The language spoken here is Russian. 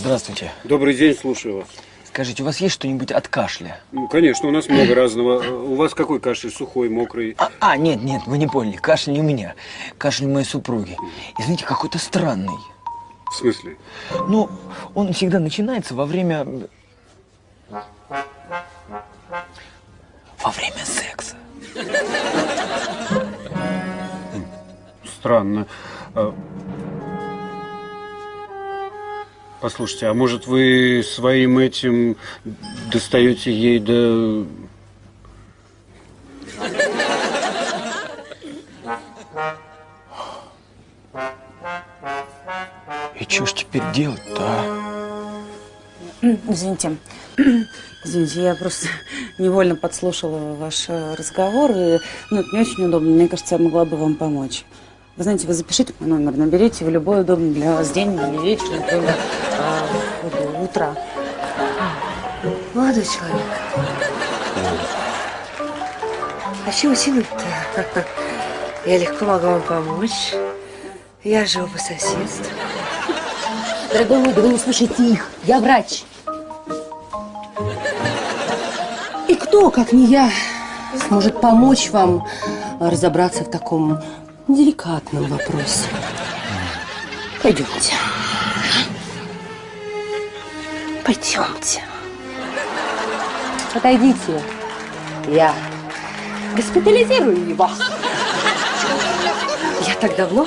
Здравствуйте. Добрый день, слушаю вас. Скажите, у вас есть что-нибудь от кашля? Ну, конечно, у нас много разного. У вас какой кашель? Сухой, мокрый? Нет, вы не поняли. Кашель не у меня. Кашель моей супруги. И знаете, какой-то странный. В смысле? Ну, он всегда начинается во время секса. Странно. Послушайте, а может вы своим этим достаете ей до... И что ж теперь делать-то, а? Извините. Извините, я просто невольно подслушала ваш разговор. И, это не очень удобно. Мне кажется, я могла бы вам помочь. Вы знаете, вы запишите мой номер, наберите в любой удобный для вас день или вечер, например, утро. Молодой человек. А чего тянуть-то? Я легко могу вам помочь. Я живу по соседству. Дорогой мой, да вы не слушайте их. Я врач. И кто, как не я, сможет помочь вам разобраться в таком деликатном вопросе? Пойдемте. Пойдемте. Отойдите. Я госпитализирую его. Я так давно